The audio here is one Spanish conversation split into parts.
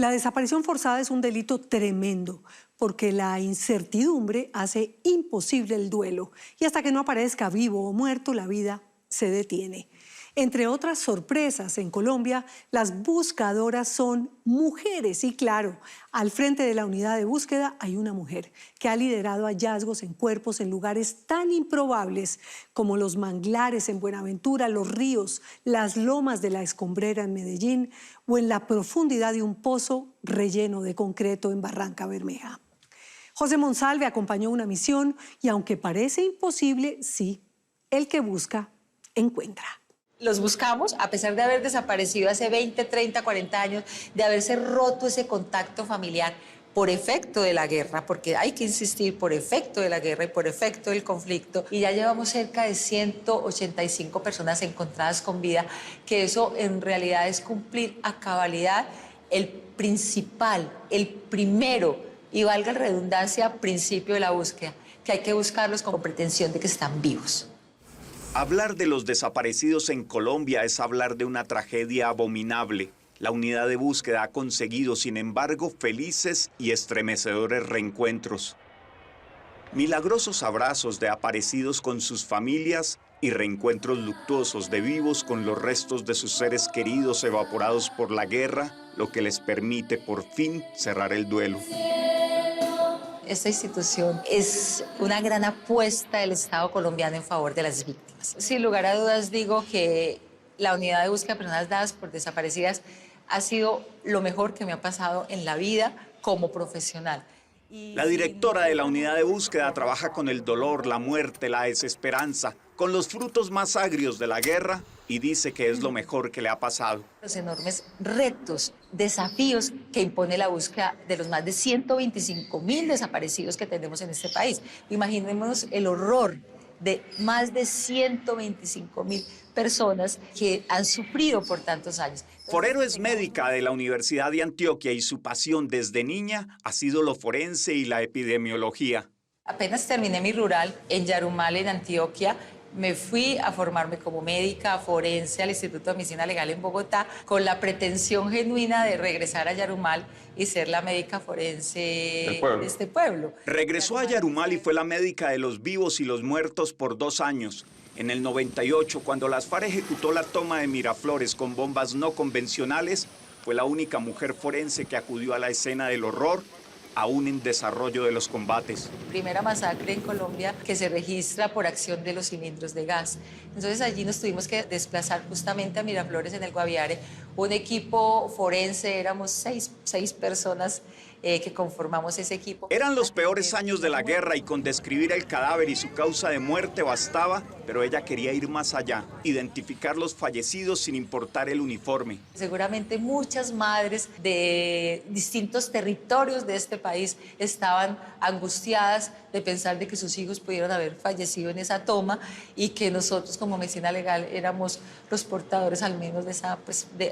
La desaparición forzada es un delito tremendo porque la incertidumbre hace imposible el duelo y hasta que no aparezca vivo o muerto, la vida se detiene. Entre otras sorpresas, en Colombia, las buscadoras son mujeres y claro, al frente de la unidad de búsqueda hay una mujer que ha liderado hallazgos en cuerpos en lugares tan improbables como los manglares en Buenaventura, los ríos, las lomas de la Escombrera en Medellín o en la profundidad de un pozo relleno de concreto en Barranca Bermeja. José Monsalve acompañó una misión y aunque parece imposible, sí, el que busca, encuentra. Los buscamos, a pesar de haber desaparecido hace 20, 30, 40 años, de haberse roto ese contacto familiar por efecto de la guerra, porque hay que insistir, por efecto de la guerra y por efecto del conflicto. Y ya llevamos cerca de 185 personas encontradas con vida, que eso en realidad es cumplir a cabalidad el principal, el primero, y valga la redundancia, principio de la búsqueda, que hay que buscarlos con pretensión de que están vivos. Hablar de los desaparecidos en Colombia es hablar de una tragedia abominable. La unidad de búsqueda ha conseguido, sin embargo, felices y estremecedores reencuentros. Milagrosos abrazos de aparecidos con sus familias y reencuentros luctuosos de vivos con los restos de sus seres queridos evaporados por la guerra, lo que les permite por fin cerrar el duelo. Esta institución es una gran apuesta del Estado colombiano en favor de las víctimas. Sin lugar a dudas digo que la unidad de búsqueda de personas dadas por desaparecidas ha sido lo mejor que me ha pasado en la vida como profesional. La directora de la unidad de búsqueda trabaja con el dolor, la muerte, la desesperanza, con los frutos más agrios de la guerra y dice que es lo mejor que le ha pasado. Los enormes retos, desafíos que impone la búsqueda de los más de 125.000 desaparecidos que tenemos en este país. Imaginémonos el horror de más de 125.000 personas que han sufrido por tantos años. Forero es médica de la Universidad de Antioquia y su pasión desde niña ha sido lo forense y la epidemiología. Apenas terminé mi rural en Yarumal, en Antioquia, me fui a formarme como médica forense al Instituto de Medicina Legal en Bogotá con la pretensión genuina de regresar a Yarumal y ser la médica forense de este pueblo. Regresó a Yarumal y fue la médica de los vivos y los muertos por 2 años. En el 98, cuando las FARC ejecutó la toma de Miraflores con bombas no convencionales, fue la única mujer forense que acudió a la escena del horror, aún en desarrollo de los combates. Primera masacre en Colombia que se registra por acción de los cilindros de gas. Entonces allí nos tuvimos que desplazar justamente a Miraflores en el Guaviare. Un equipo forense, éramos seis personas que conformamos ese equipo. Eran los peores años de la guerra y con describir el cadáver y su causa de muerte bastaba, pero ella quería ir más allá, identificar los fallecidos sin importar el uniforme. Seguramente muchas madres de distintos territorios de este país estaban angustiadas de pensar de que sus hijos pudieron haber fallecido en esa toma y que nosotros como medicina legal éramos los portadores al menos de esa,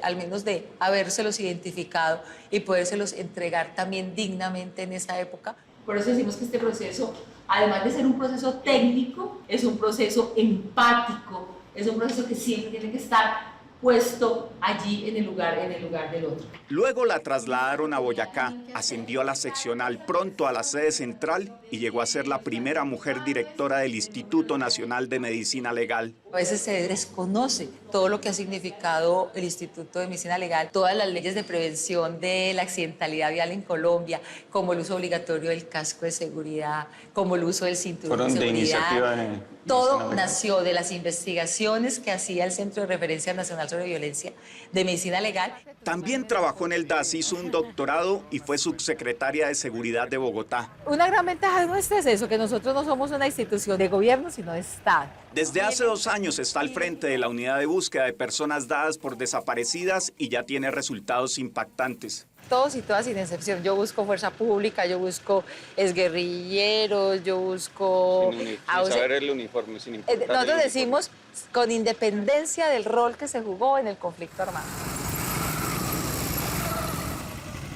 al menos de habérselos identificado y podérselos entregar también dignamente en esa época. Por eso decimos que este proceso, además de ser un proceso técnico, es un proceso empático, es un proceso que siempre tiene que estar puesto allí en el lugar del otro. Luego la trasladaron a Boyacá, ascendió a la seccional, pronto a la sede central y llegó a ser la primera mujer directora del Instituto Nacional de Medicina Legal. A veces se desconoce todo lo que ha significado el Instituto de Medicina Legal, todas las leyes de prevención de la accidentalidad vial en Colombia, como el uso obligatorio del casco de seguridad, como el uso del cinturón de seguridad. Todo nació de las investigaciones que hacía el Centro de Referencia Nacional sobre Violencia de Medicina Legal. También trabajó en el DAS, hizo un doctorado y fue subsecretaria de Seguridad de Bogotá. Una gran ventaja nuestra es eso, que nosotros no somos una institución de gobierno, sino de Estado. Desde hace 2 años está al frente de la unidad de búsqueda de personas dadas por desaparecidas y ya tiene resultados impactantes. Todos y todas sin excepción. Yo busco fuerza pública, yo busco exguerrilleros, yo busco... Sin saber el uniforme, sin importar. Nosotros decimos con independencia del rol que se jugó en el conflicto armado.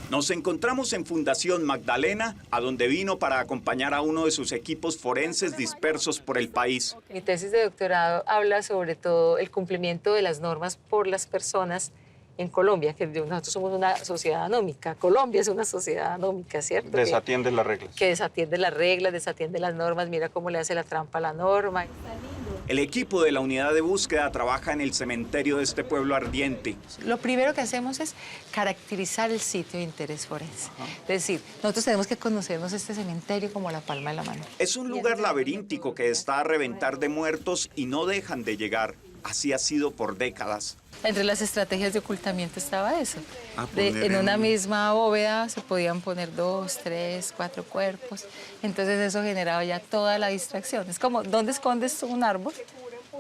Nos encontramos en Fundación Magdalena, a donde vino para acompañar a uno de sus equipos forenses dispersos por el país. Mi tesis de doctorado habla sobre todo el cumplimiento de las normas por las personas en Colombia, que nosotros somos una sociedad anómica. Colombia es una sociedad anómica, ¿cierto? Desatiende las reglas. Que desatiende las reglas, desatiende las normas, mira cómo le hace la trampa a la norma. El equipo de la unidad de búsqueda trabaja en el cementerio de este pueblo ardiente. Lo primero que hacemos es caracterizar el sitio de interés forense. Es decir, nosotros tenemos que conocernos este cementerio como la palma de la mano. Es un lugar laberíntico que está a reventar de muertos y no dejan de llegar. Así ha sido por décadas. Entre las estrategias de ocultamiento estaba eso. En una misma bóveda se podían poner 2, 3, 4 cuerpos. Entonces eso generaba ya toda la distracción. Es como, ¿dónde escondes un árbol?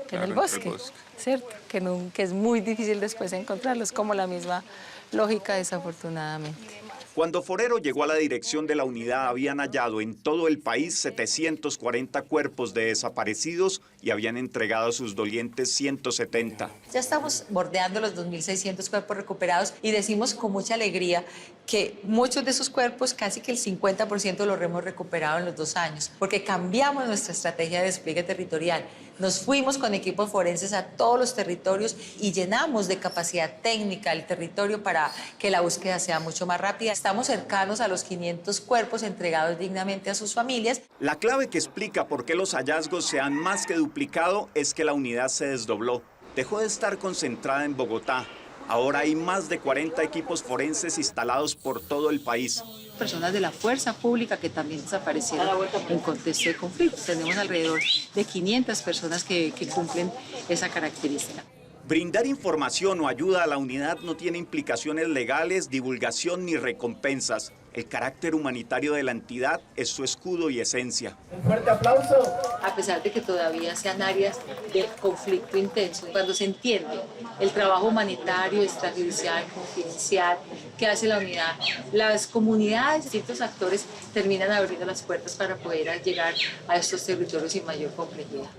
Claro, en el bosque, ¿cierto? Que es muy difícil después encontrarlo. Es como la misma lógica, desafortunadamente. Cuando Forero llegó a la dirección de la unidad, habían hallado en todo el país 740 cuerpos de desaparecidos y habían entregado a sus dolientes 170. Ya estamos bordeando los 2.600 cuerpos recuperados y decimos con mucha alegría que muchos de esos cuerpos, casi que el 50% los hemos recuperado en los 2 años, porque cambiamos nuestra estrategia de despliegue territorial. Nos fuimos con equipos forenses a todos los territorios y llenamos de capacidad técnica el territorio para que la búsqueda sea mucho más rápida. Estamos cercanos a los 500 cuerpos entregados dignamente a sus familias. La clave que explica por qué los hallazgos se han más que duplicado es que la unidad se desdobló. Dejó de estar concentrada en Bogotá. Ahora hay más de 40 equipos forenses instalados por todo el país. Personas de la fuerza pública que también desaparecieron en contexto de conflicto. Tenemos alrededor de 500 personas que cumplen esa característica. Brindar información o ayuda a la unidad no tiene implicaciones legales, divulgación ni recompensas. El carácter humanitario de la entidad es su escudo y esencia. Un fuerte aplauso. A pesar de que todavía sean áreas de conflicto intenso, cuando se entiende el trabajo humanitario, extrajudicial, confidencial que hace la unidad, las comunidades y distintos actores terminan abriendo las puertas para poder llegar a estos territorios sin mayor complejidad.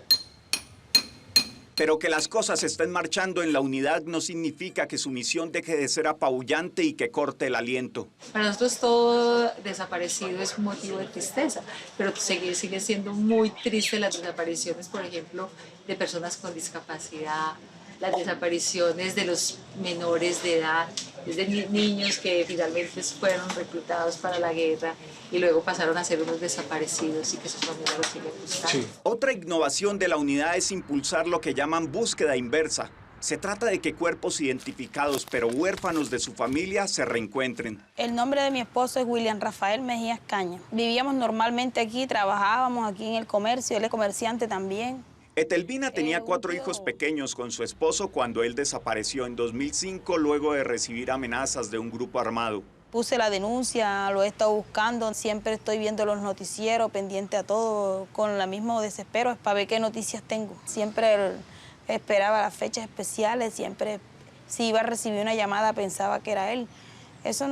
Pero que las cosas estén marchando en la unidad no significa que su misión deje de ser apabullante y que corte el aliento. Para nosotros todo desaparecido es un motivo de tristeza, pero sigue siendo muy triste las desapariciones, por ejemplo, de personas con discapacidad, las desapariciones de los menores de edad, de niños que finalmente fueron reclutados para la guerra y luego pasaron a ser unos desaparecidos y que sus familias los siguen buscando. Sí. Otra innovación de la unidad es impulsar lo que llaman búsqueda inversa. Se trata de que cuerpos identificados pero huérfanos de su familia se reencuentren. El nombre de mi esposo es William Rafael Mejías Caña. Vivíamos normalmente aquí, trabajábamos aquí en el comercio, él es comerciante también. Etelvina tenía 4 hijos pequeños con su esposo cuando él desapareció en 2005 luego de recibir amenazas de un grupo armado. Puse la denuncia, lo he estado buscando, siempre estoy viendo los noticieros, pendiente a todo, con el mismo desespero, para ver qué noticias tengo. Siempre esperaba las fechas especiales, siempre si iba a recibir una llamada pensaba que era él. Eso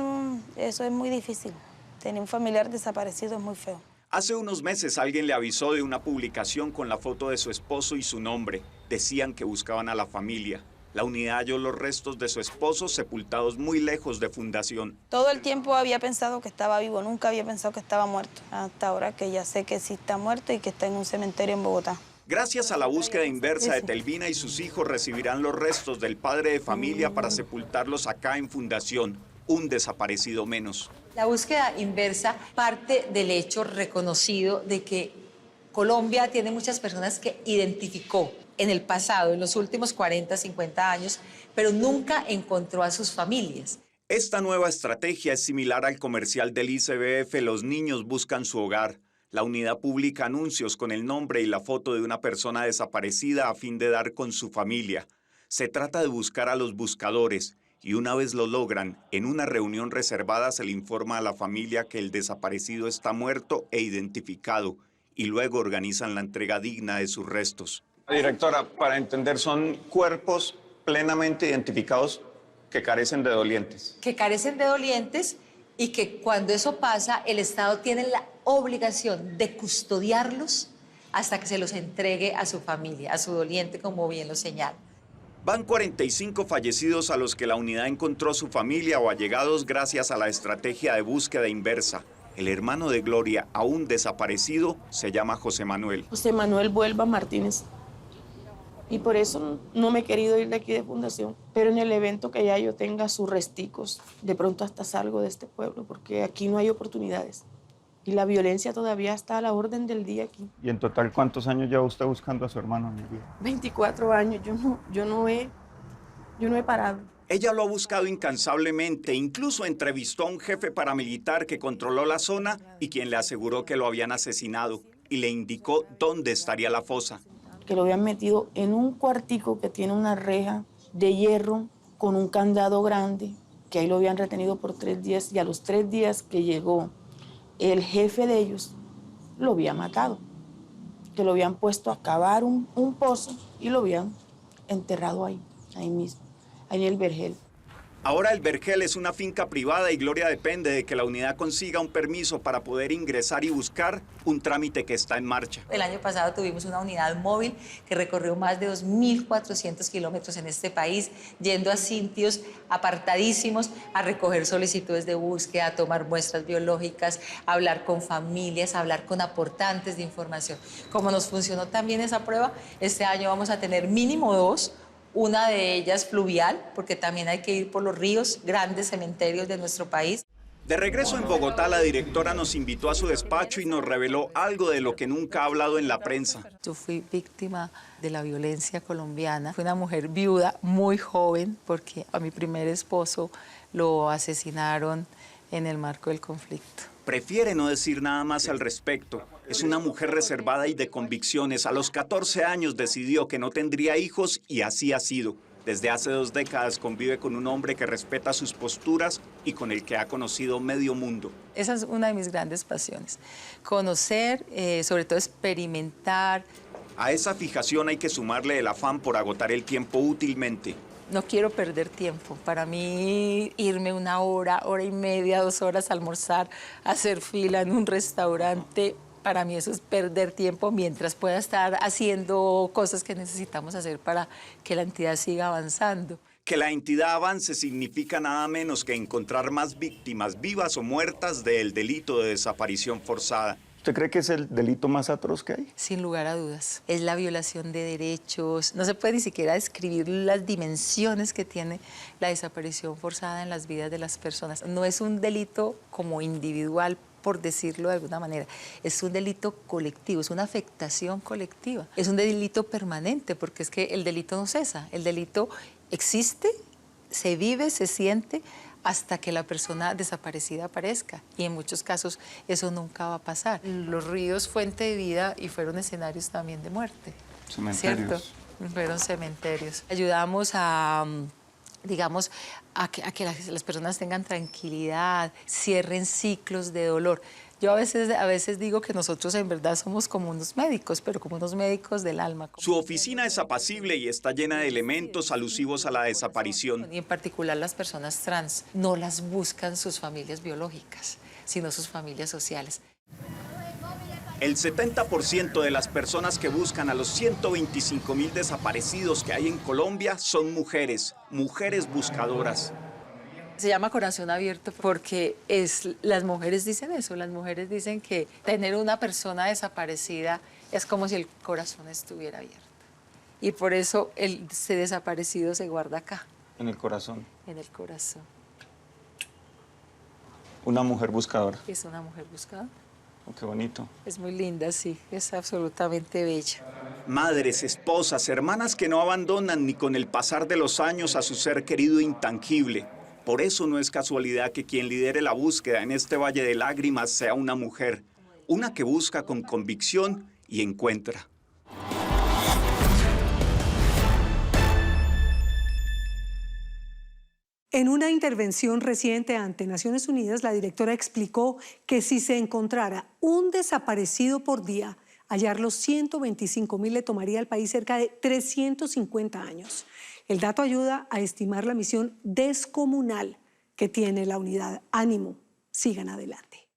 es muy difícil, tener un familiar desaparecido es muy feo. Hace unos meses alguien le avisó de una publicación con la foto de su esposo y su nombre. Decían que buscaban a la familia. La unidad halló los restos de su esposo sepultados muy lejos de Fundación. Todo el tiempo había pensado que estaba vivo, nunca había pensado que estaba muerto. Hasta ahora que ya sé que sí está muerto y que está en un cementerio en Bogotá. Gracias a la búsqueda inversa, Etelvina y sus hijos recibirán los restos del padre de familia para sepultarlos acá en Fundación. Un desaparecido menos. La búsqueda inversa parte del hecho reconocido de que Colombia tiene muchas personas que identificó en el pasado, en los últimos 40, 50 años, pero nunca encontró a sus familias. Esta nueva estrategia es similar al comercial del ICBF Los niños buscan su hogar. La unidad publica anuncios con el nombre y la foto de una persona desaparecida a fin de dar con su familia. Se trata de buscar a los buscadores. Y una vez lo logran, en una reunión reservada se le informa a la familia que el desaparecido está muerto e identificado, y luego organizan la entrega digna de sus restos. Directora, para entender, son cuerpos plenamente identificados que carecen de dolientes. Que carecen de dolientes y que cuando eso pasa, el Estado tiene la obligación de custodiarlos hasta que se los entregue a su familia, a su doliente, como bien lo señala. Van 45 fallecidos a los que la unidad encontró su familia o allegados gracias a la estrategia de búsqueda inversa. El hermano de Gloria, aún desaparecido, se llama José Manuel. José Manuel Vuelva Martínez. Y por eso no me he querido ir de aquí de Fundación. Pero en el evento que ya yo tenga sus resticos, de pronto hasta salgo de este pueblo, porque aquí no hay oportunidades. Y la violencia todavía está a la orden del día aquí. ¿Y en total cuántos años lleva usted buscando a su hermano, Nidia? 24 años, yo no he parado. Ella lo ha buscado incansablemente, incluso entrevistó a un jefe paramilitar que controló la zona y quien le aseguró que lo habían asesinado y le indicó dónde estaría la fosa. Que lo habían metido en un cuartico que tiene una reja de hierro con un candado grande, que ahí lo habían retenido por 3 días y a los 3 días que llegó el jefe de ellos, lo había matado. Que lo habían puesto a cavar un pozo y lo habían enterrado ahí mismo, ahí en el Vergel. Ahora el Vergel es una finca privada y Gloria depende de que la unidad consiga un permiso para poder ingresar y buscar un trámite que está en marcha. El año pasado tuvimos una unidad móvil que recorrió más de 2.400 kilómetros en este país, yendo a sitios apartadísimos a recoger solicitudes de búsqueda, a tomar muestras biológicas, a hablar con familias, a hablar con aportantes de información. Como nos funcionó también esa prueba, este año vamos a tener mínimo 2. Una de ellas fluvial, porque también hay que ir por los ríos, grandes cementerios de nuestro país. De regreso en Bogotá, la directora nos invitó a su despacho y nos reveló algo de lo que nunca ha hablado en la prensa. Yo fui víctima de la violencia colombiana. Fui una mujer viuda, muy joven, porque a mi primer esposo lo asesinaron en el marco del conflicto. Prefiere no decir nada más al respecto. Es una mujer reservada y de convicciones. A los 14 años decidió que no tendría hijos y así ha sido. Desde hace 2 décadas convive con un hombre que respeta sus posturas y con el que ha conocido medio mundo. Esa es una de mis grandes pasiones. Conocer, sobre todo experimentar. A esa fijación hay que sumarle el afán por agotar el tiempo útilmente. No quiero perder tiempo. Para mí, irme 1 hora, hora y media, 2 horas a almorzar, hacer fila en un restaurante, para mí eso es perder tiempo mientras pueda estar haciendo cosas que necesitamos hacer para que la entidad siga avanzando. Que la entidad avance significa nada menos que encontrar más víctimas, vivas o muertas, del delito de desaparición forzada. ¿Usted cree que es el delito más atroz que hay? Sin lugar a dudas. Es la violación de derechos. No se puede ni siquiera describir las dimensiones que tiene la desaparición forzada en las vidas de las personas. No es un delito como individual, por decirlo de alguna manera. Es un delito colectivo, es una afectación colectiva. Es un delito permanente, porque es que el delito no cesa. El delito existe, se vive, se siente, hasta que la persona desaparecida aparezca. Y en muchos casos eso nunca va a pasar. Los ríos, fuente de vida, y fueron escenarios también de muerte. Cementerios. ¿Cierto? Fueron cementerios. Ayudamos a, digamos, a que las personas tengan tranquilidad, cierren ciclos de dolor. Yo a veces digo que nosotros en verdad somos como unos médicos, pero como unos médicos del alma. Su oficina es apacible y está llena de elementos alusivos a la desaparición. Y en particular las personas trans no las buscan sus familias biológicas, sino sus familias sociales. El 70% de las personas que buscan a los 125.000 desaparecidos que hay en Colombia son mujeres, mujeres buscadoras. Se llama Corazón Abierto porque las mujeres dicen eso, las mujeres dicen que tener una persona desaparecida es como si el corazón estuviera abierto. Y por eso ese desaparecido se guarda acá. En el corazón. En el corazón. Una mujer buscadora. Es una mujer buscada. Oh, qué bonito. Es muy linda, sí, es absolutamente bella. Madres, esposas, hermanas que no abandonan ni con el pasar de los años a su ser querido intangible. Por eso no es casualidad que quien lidere la búsqueda en este valle de lágrimas sea una mujer, una que busca con convicción y encuentra. En una intervención reciente ante Naciones Unidas, la directora explicó que si se encontrara un desaparecido por día, hallar los 125.000 le tomaría al país cerca de 350 años. El dato ayuda a estimar la misión descomunal que tiene la unidad. Ánimo, sigan adelante.